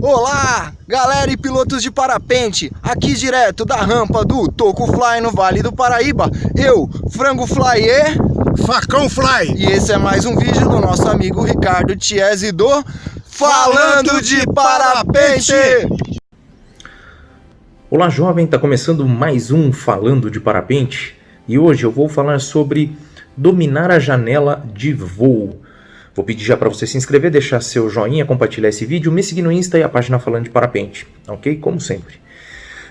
Olá, galera e pilotos de parapente, aqui direto da rampa do Toco Fly no Vale do Paraíba, eu, Frango Fly e... Facão Fly! E esse é mais um vídeo do nosso amigo Ricardo Chiesi do Falando de Parapente! Olá jovem, tá começando mais um Falando de Parapente e hoje eu vou falar sobre dominar a janela de voo. Vou pedir já para você se inscrever, deixar seu joinha, compartilhar esse vídeo, me seguir no Insta e a página Falando de Parapente, ok? Como sempre.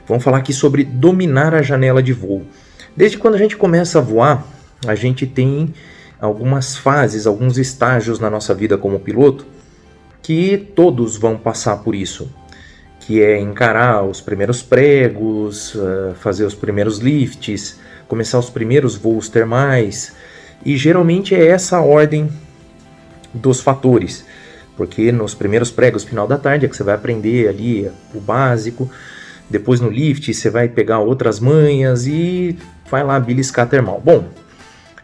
Vamos falar aqui sobre dominar a janela de voo. Desde quando a gente começa a voar, a gente tem algumas fases, alguns estágios na nossa vida como piloto, que todos vão passar por isso. Que é encarar os primeiros pregos, fazer os primeiros lifts, começar os primeiros voos termais. E geralmente é essa a ordem dos fatores, porque nos primeiros pregos final da tarde é que você vai aprender ali o básico, depois no lift você vai pegar outras manhas e vai lá beliscar termal. Bom,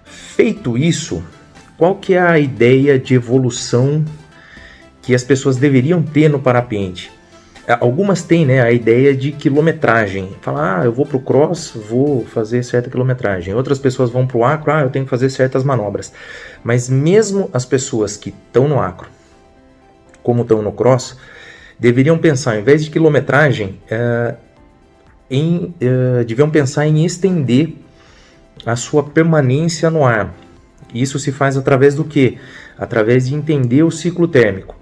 feito isso, qual que é a ideia de evolução que as pessoas deveriam ter no parapente? Algumas têm, né, a ideia de quilometragem. Falar, eu vou para o cross, vou fazer certa quilometragem. Outras pessoas vão para o acro, eu tenho que fazer certas manobras. Mas mesmo as pessoas que estão no acro, como estão no cross, deveriam pensar, ao invés de quilometragem, deviam pensar em estender a sua permanência no ar. Isso se faz através do quê? Através de entender o ciclo térmico.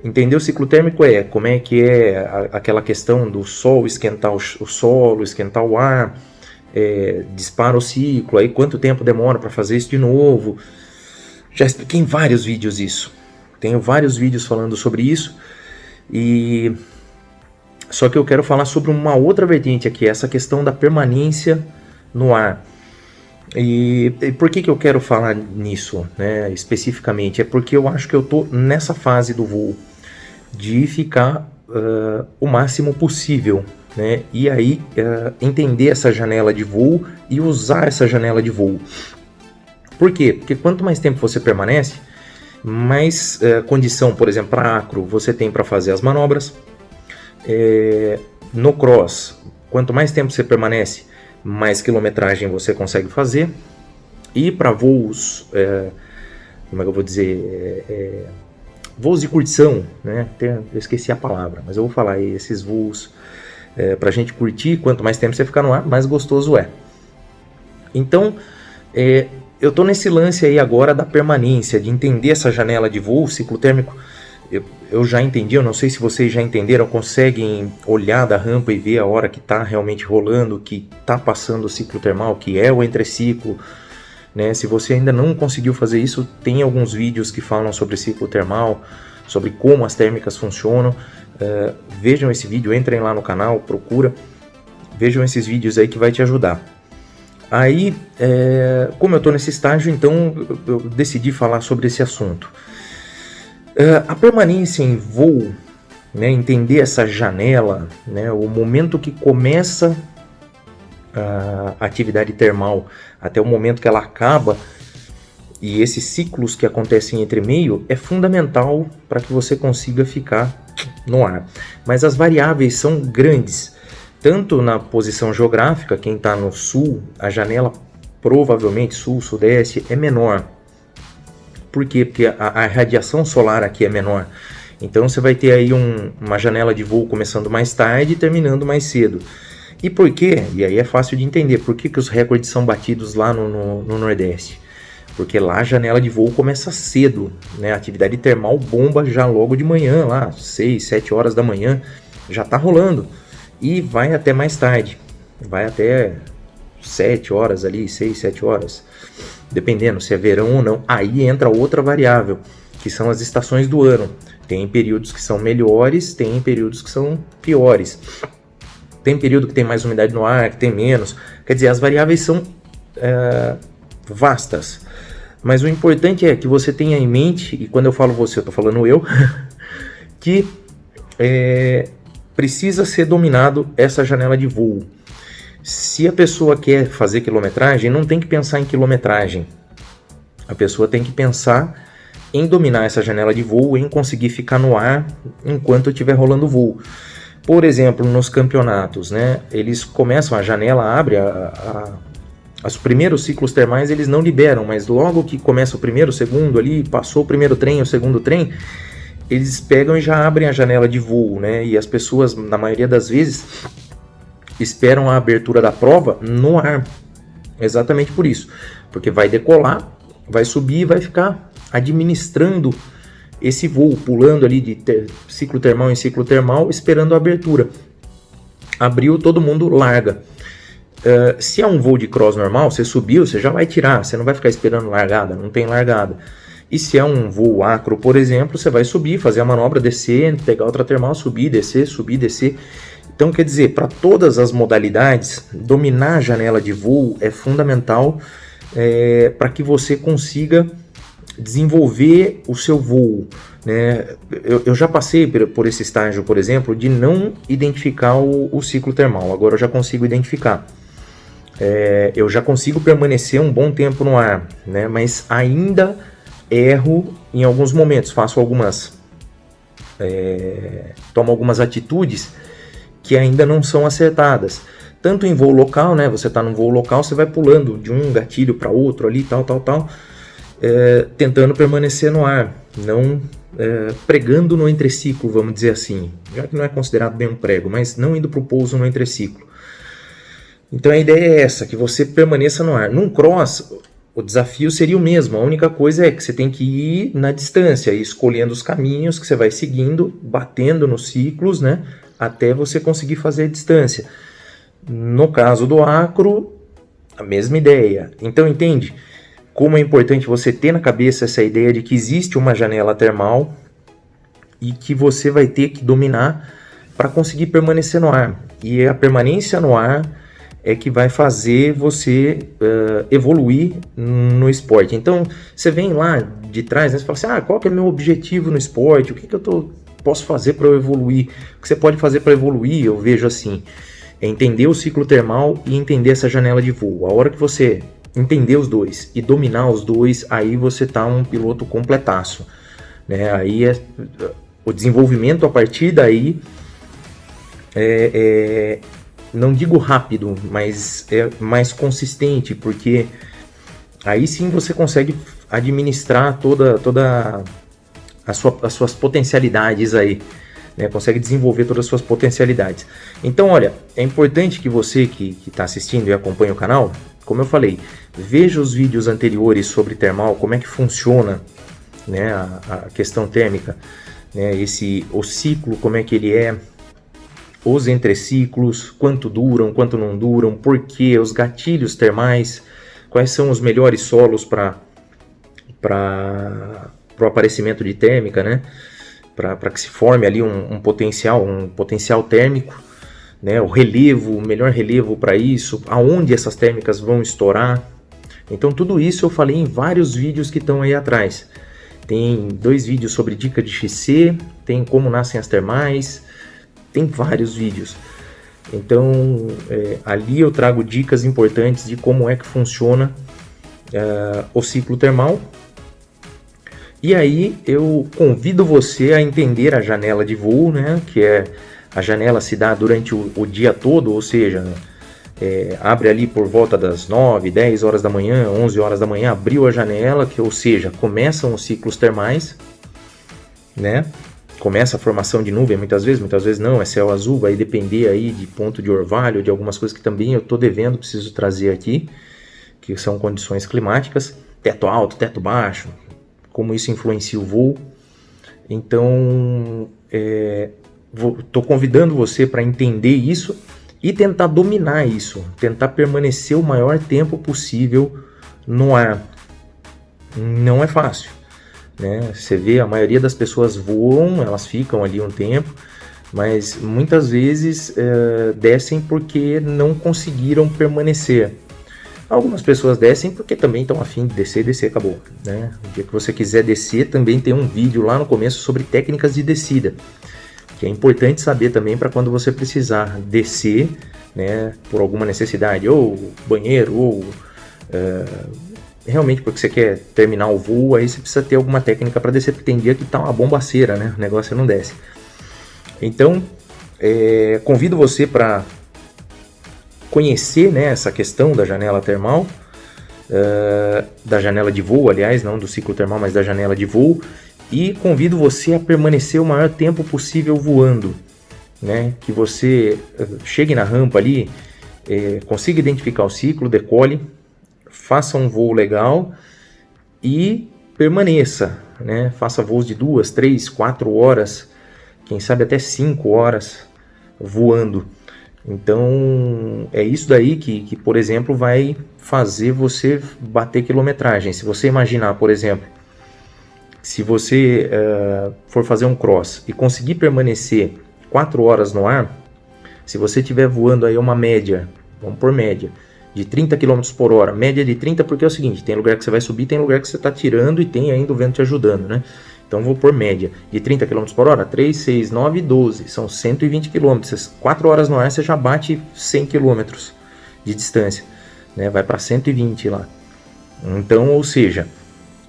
Entender o ciclo térmico é como é que é aquela questão do sol esquentar o solo, esquentar o ar, dispara o ciclo, aí quanto tempo demora para fazer isso de novo. Já expliquei em vários vídeos isso. Tenho vários vídeos falando sobre isso. Só que eu quero falar sobre uma outra vertente aqui, essa questão da permanência no ar. E por que eu quero falar nisso, né, especificamente? É porque eu acho que eu estou nessa fase do voo de ficar o máximo possível, né? E aí entender essa janela de voo e usar essa janela de voo. Por quê? Porque quanto mais tempo você permanece, mais condição, por exemplo, para acro, você tem para fazer as manobras. No cross, quanto mais tempo você permanece, mais quilometragem você consegue fazer. E para voos, como é que eu vou dizer, voos de curtição, né? Eu esqueci a palavra, mas eu vou falar aí, esses voos para a gente curtir, quanto mais tempo você ficar no ar, mais gostoso é. Então, eu estou nesse lance aí agora da permanência, de entender essa janela de voo, ciclo térmico. Eu já entendi, eu não sei se vocês já entenderam, conseguem olhar da rampa e ver a hora que está realmente rolando, que está passando o ciclo termal, que é o entreciclo, né? Se você ainda não conseguiu fazer isso, tem alguns vídeos que falam sobre ciclo termal, sobre como as térmicas funcionam. Vejam esse vídeo, entrem lá no canal, procura, vejam esses vídeos aí que vai te ajudar. Aí, como eu estou nesse estágio, então eu decidi falar sobre esse assunto. A permanência em voo, né, entender essa janela, né, o momento que começa a atividade termal até o momento que ela acaba, e esses ciclos que acontecem entre meio, é fundamental para que você consiga ficar no ar. Mas as variáveis são grandes, tanto na posição geográfica, quem está no sul, a janela provavelmente sul, sudeste, é menor. Por quê? Porque a radiação solar aqui é menor. Então você vai ter aí uma janela de voo começando mais tarde e terminando mais cedo. E por quê? E aí é fácil de entender. Por que os recordes são batidos lá no Nordeste? Porque lá a janela de voo começa cedo, né? A atividade termal bomba já logo de manhã, lá 6, 7 horas da manhã, já está rolando. E vai até mais tarde. Vai até 7 horas ali, 6, 7 horas. Dependendo se é verão ou não. Aí entra outra variável, que são as estações do ano. Tem períodos que são melhores, tem períodos que são piores. Tem período que tem mais umidade no ar, que tem menos. Quer dizer, as variáveis são vastas. Mas o importante é que você tenha em mente, e quando eu falo você, eu estou falando eu, que precisa ser dominado essa janela de voo. Se a pessoa quer fazer quilometragem, não tem que pensar em quilometragem. A pessoa tem que pensar em dominar essa janela de voo, em conseguir ficar no ar enquanto estiver rolando o voo. Por exemplo, nos campeonatos, né, eles começam, a janela abre, os primeiros ciclos termais eles não liberam, mas logo que começa o primeiro, o segundo ali, passou o primeiro trem, o segundo trem, eles pegam e já abrem a janela de voo, né, e as pessoas, na maioria das vezes, esperam a abertura da prova no ar, exatamente por isso, porque vai decolar, vai subir e vai ficar administrando esse voo, pulando ali de ciclo termal em ciclo termal, esperando a abertura. Abriu, todo mundo larga. Se é um voo de cross normal, você subiu, você já vai tirar, você não vai ficar esperando largada, não tem largada. E se é um voo acro, por exemplo, você vai subir, fazer a manobra, descer, pegar outra termal, subir, descer. Então, quer dizer, para todas as modalidades, dominar a janela de voo é fundamental para que você consiga desenvolver o seu voo, né? Eu já passei por esse estágio, por exemplo, de não identificar o ciclo termal. Agora eu já consigo identificar. Eu já consigo permanecer um bom tempo no ar, né? Mas ainda erro em alguns momentos, tomo algumas atitudes que ainda não são acertadas. Tanto em voo local, né? Você está num voo local, você vai pulando de um gatilho para outro ali, tal, tentando permanecer no ar, não pregando no entreciclo, vamos dizer assim, já que não é considerado bem um prego, mas não indo para o pouso no entreciclo. Então a ideia é essa, que você permaneça no ar. Num cross, o desafio seria o mesmo, a única coisa é que você tem que ir na distância, escolhendo os caminhos que você vai seguindo, batendo nos ciclos, né, até você conseguir fazer a distância. No caso do acro, a mesma ideia. Então entende como é importante você ter na cabeça essa ideia de que existe uma janela termal e que você vai ter que dominar para conseguir permanecer no ar. E a permanência no ar é que vai fazer você evoluir no esporte. Então, você vem lá de trás, né, você fala assim, qual que é o meu objetivo no esporte? O que eu posso fazer para eu evoluir? O que você pode fazer para evoluir, eu vejo assim, é entender o ciclo termal e entender essa janela de voo. A hora que você entender os dois e dominar os dois, aí você tá um piloto completaço, né? Aí o desenvolvimento a partir daí não digo rápido, mas é mais consistente, porque aí sim você consegue administrar toda as suas potencialidades aí, né? Consegue desenvolver todas as suas potencialidades. Então, olha, é importante que você que está assistindo e acompanha o canal, como eu falei, veja os vídeos anteriores sobre termal, como é que funciona, né, a questão térmica, né, o ciclo, como é que ele é, os entreciclos, quanto duram, quanto não duram, por quê, os gatilhos termais, quais são os melhores solos para o aparecimento de térmica, né, para que se forme ali um potencial térmico, né, o melhor relevo para isso, aonde essas térmicas vão estourar. Então tudo isso eu falei em vários vídeos que estão aí atrás. Tem 2 vídeos sobre dica de XC, tem como nascem as termais, tem vários vídeos. Então ali eu trago dicas importantes de como é que funciona o ciclo termal. E aí eu convido você a entender a janela de voo, né, que a janela se dá durante o dia todo, ou seja, abre ali por volta das 9, 10 horas da manhã, 11 horas da manhã, abriu a janela, ou seja, começam os ciclos termais, né? Começa a formação de nuvem muitas vezes não, é céu azul, vai depender aí de ponto de orvalho, de algumas coisas que também eu estou devendo, preciso trazer aqui, que são condições climáticas, teto alto, teto baixo, como isso influencia o voo. Então, estou convidando você para entender isso e tentar dominar isso, tentar permanecer o maior tempo possível no ar. Não é fácil, né? Você vê, a maioria das pessoas voam, elas ficam ali um tempo, mas muitas vezes descem porque não conseguiram permanecer. Algumas pessoas descem porque também estão a fim de descer, acabou, né? O dia que você quiser descer, também tem um vídeo lá no começo sobre técnicas de descida, que é importante saber também para quando você precisar descer, né, por alguma necessidade, ou banheiro, ou realmente porque você quer terminar o voo, aí você precisa ter alguma técnica para descer, porque tem dia que tá uma bombaceira, né? O negócio não desce. Então, convido você para conhecer, né, essa questão da janela termal, da janela de voo, aliás, não do ciclo termal, mas da janela de voo, e convido você a permanecer o maior tempo possível voando, né? Que você chegue na rampa ali, consiga identificar o ciclo, decole, faça um voo legal e permaneça, né? Faça voos de 2, 3, 4 horas, quem sabe até 5 horas voando. Então é isso daí que, por exemplo, vai fazer você bater quilometragem. Se você imaginar, por exemplo, se você for fazer um cross e conseguir permanecer 4 horas no ar, se você estiver voando aí uma média, vamos por média, de 30 km por hora, média de 30 porque é o seguinte, tem lugar que você vai subir, tem lugar que você está tirando e tem ainda o vento te ajudando, né? Então vou por média de 30 km por hora, 3, 6, 9, 12, são 120 km. 4 horas no ar você já bate 100 km de distância, né? Vai para 120 lá. Então, ou seja,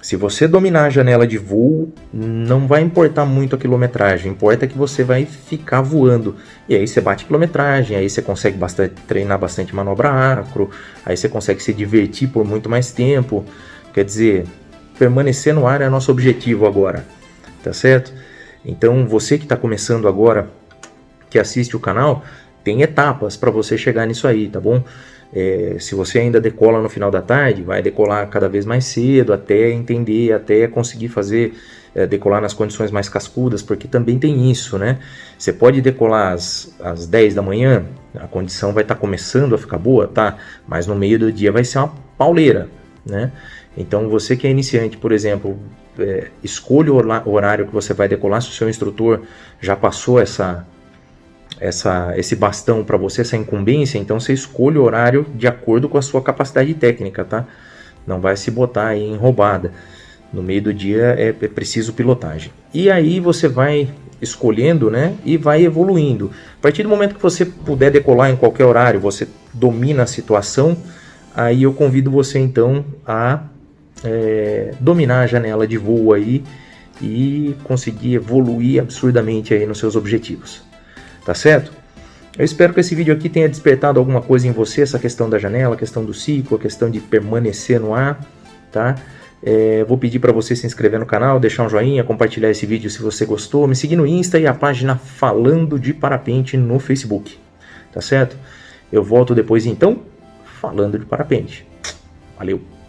se você dominar a janela de voo, não vai importar muito a quilometragem, importa que você vai ficar voando. E aí você bate quilometragem, aí você consegue treinar bastante manobra acro, aí você consegue se divertir por muito mais tempo. Quer dizer, permanecer no ar é nosso objetivo agora, tá certo? Então você que está começando agora, que assiste o canal, tem etapas para você chegar nisso aí, tá bom? Se você ainda decola no final da tarde, vai decolar cada vez mais cedo, até entender, até conseguir fazer, decolar nas condições mais cascudas, porque também tem isso, né? Você pode decolar às 10 da manhã, a condição vai estar começando a ficar boa, tá? Mas no meio do dia vai ser uma pauleira, né? Então você que é iniciante, por exemplo, escolha o horário que você vai decolar. Se o seu instrutor já passou esse bastão para você, essa incumbência, então você escolhe o horário de acordo com a sua capacidade técnica, tá? Não vai se botar aí em roubada. No meio do dia é preciso pilotagem. E aí você vai escolhendo, né? E vai evoluindo. A partir do momento que você puder decolar em qualquer horário, você domina a situação, aí eu convido você então a dominar a janela de voo aí e conseguir evoluir absurdamente aí nos seus objetivos. Tá certo? Eu espero que esse vídeo aqui tenha despertado alguma coisa em você, essa questão da janela, a questão do ciclo, a questão de permanecer no ar, tá? Vou pedir para você se inscrever no canal, deixar um joinha, compartilhar esse vídeo se você gostou, me seguir no Insta e a página Falando de Parapente no Facebook, tá certo? Eu volto depois então, falando de parapente. Valeu!